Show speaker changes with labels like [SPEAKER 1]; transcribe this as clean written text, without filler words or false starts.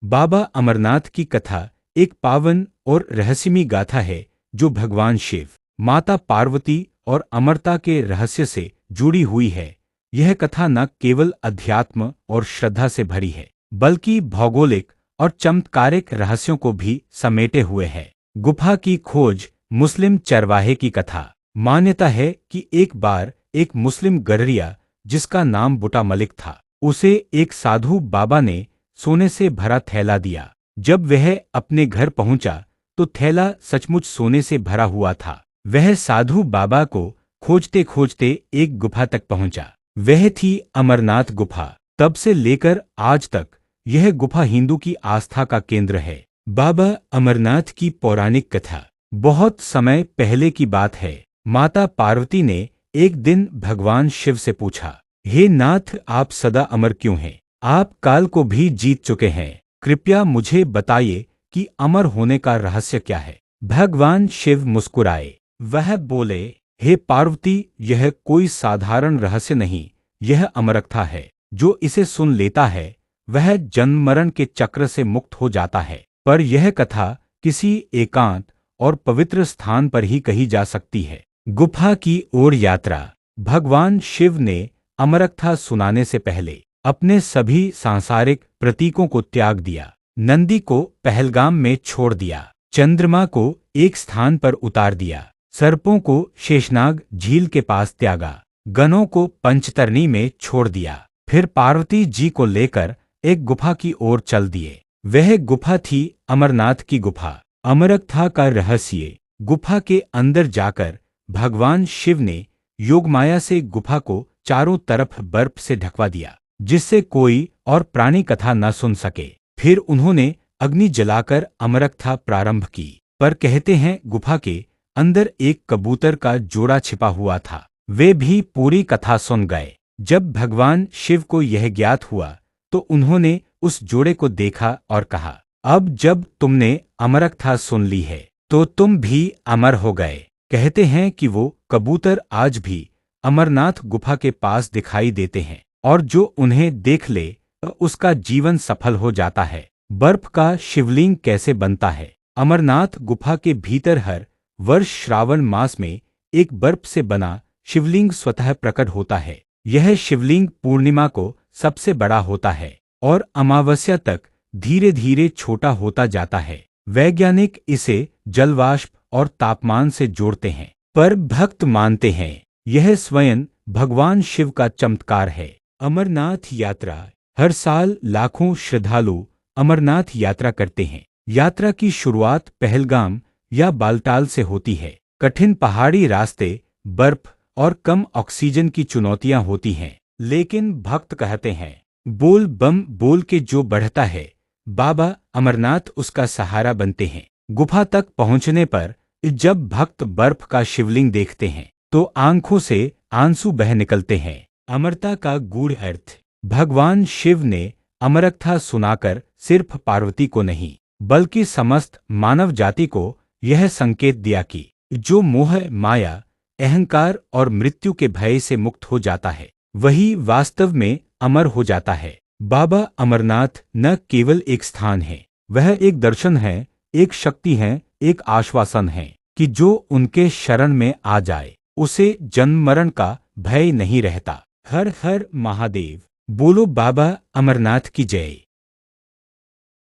[SPEAKER 1] बाबा अमरनाथ की कथा एक पावन और रहस्यमयी गाथा है जो भगवान शिव, माता पार्वती और अमरता के रहस्य से जुड़ी हुई है। यह कथा न केवल अध्यात्म और श्रद्धा से भरी है, बल्कि भौगोलिक और चमत्कारिक रहस्यों को भी समेटे हुए है। गुफा की खोज, मुस्लिम चरवाहे की कथा। मान्यता है कि एक बार एक मुस्लिम गडरिया जिसका नाम बुटा मलिक था, उसे एक साधु बाबा ने सोने से भरा थैला दिया। जब वह अपने घर पहुंचा तो थैला सचमुच सोने से भरा हुआ था। वह साधु बाबा को खोजते खोजते एक गुफा तक पहुंचा। वह थी अमरनाथ गुफा। तब से लेकर आज तक यह गुफा हिंदू की आस्था का केंद्र है। बाबा अमरनाथ की पौराणिक कथा। बहुत समय पहले की बात है। माता पार्वती ने एक दिन भगवान शिव से पूछा, हे नाथ, आप सदा अमर क्यों हैं? आप काल को भी जीत चुके हैं। कृपया मुझे बताइए कि अमर होने का रहस्य क्या है। भगवान शिव मुस्कुराए। वह बोले, हे पार्वती, यह कोई साधारण रहस्य नहीं, यह अमरकथा है। जो इसे सुन लेता है वह जन्म मरण के चक्र से मुक्त हो जाता है। पर यह कथा किसी एकांत और पवित्र स्थान पर ही कही जा सकती है। गुफा की ओर यात्रा। भगवान शिव ने अमरकथा सुनाने से पहले अपने सभी सांसारिक प्रतीकों को त्याग दिया। नंदी को पहलगाम में छोड़ दिया, चंद्रमा को एक स्थान पर उतार दिया, सर्पों को शेषनाग झील के पास त्यागा, गणों को पंचतरणी में छोड़ दिया। फिर पार्वती जी को लेकर एक गुफा की ओर चल दिए। वह गुफा थी अमरनाथ की गुफा। अमरकथा का रहस्य। गुफा के अंदर जाकर भगवान शिव ने योगमाया से गुफा को चारों तरफ बर्फ से ढकवा दिया, जिससे कोई और प्राणी कथा न सुन सके। फिर उन्होंने अग्नि जलाकर अमरकथा प्रारंभ की। पर कहते हैं गुफा के अंदर एक कबूतर का जोड़ा छिपा हुआ था। वे भी पूरी कथा सुन गए। जब भगवान शिव को यह ज्ञात हुआ तो उन्होंने उस जोड़े को देखा और कहा, अब जब तुमने अमरकथा सुन ली है तो तुम भी अमर हो गए। कहते हैं कि वो कबूतर आज भी अमरनाथ गुफा के पास दिखाई देते हैं और जो उन्हें देख ले उसका जीवन सफल हो जाता है। बर्फ का शिवलिंग कैसे बनता है? अमरनाथ गुफा के भीतर हर वर्ष श्रावण मास में एक बर्फ से बना शिवलिंग स्वतः प्रकट होता है। यह शिवलिंग पूर्णिमा को सबसे बड़ा होता है और अमावस्या तक धीरे धीरे छोटा होता जाता है। वैज्ञानिक इसे जलवाष्प और तापमान से जोड़ते हैं, पर भक्त मानते हैं यह स्वयं भगवान शिव का चमत्कार है। अमरनाथ यात्रा। हर साल लाखों श्रद्धालु अमरनाथ यात्रा करते हैं। यात्रा की शुरुआत पहलगाम या बालटाल से होती है। कठिन पहाड़ी रास्ते, बर्फ और कम ऑक्सीजन की चुनौतियां होती हैं, लेकिन भक्त कहते हैं, बोल बम बोल के जो बढ़ता है, बाबा अमरनाथ उसका सहारा बनते हैं। गुफा तक पहुंचने पर जब भक्त बर्फ का शिवलिंग देखते हैं तो आंखों से आंसू बह निकलते हैं। अमरता का गूढ़ अर्थ। भगवान शिव ने अमरकथा सुनाकर सिर्फ पार्वती को नहीं, बल्कि समस्त मानव जाति को यह संकेत दिया कि जो मोह, माया, अहंकार और मृत्यु के भय से मुक्त हो जाता है वही वास्तव में अमर हो जाता है। बाबा अमरनाथ न केवल एक स्थान है, वह एक दर्शन है, एक शक्ति है, एक आश्वासन है कि जो उनके शरण में आ जाए उसे जन्म मरण का भय नहीं रहता। हर हर महादेव। बोलो बाबा अमरनाथ की जय।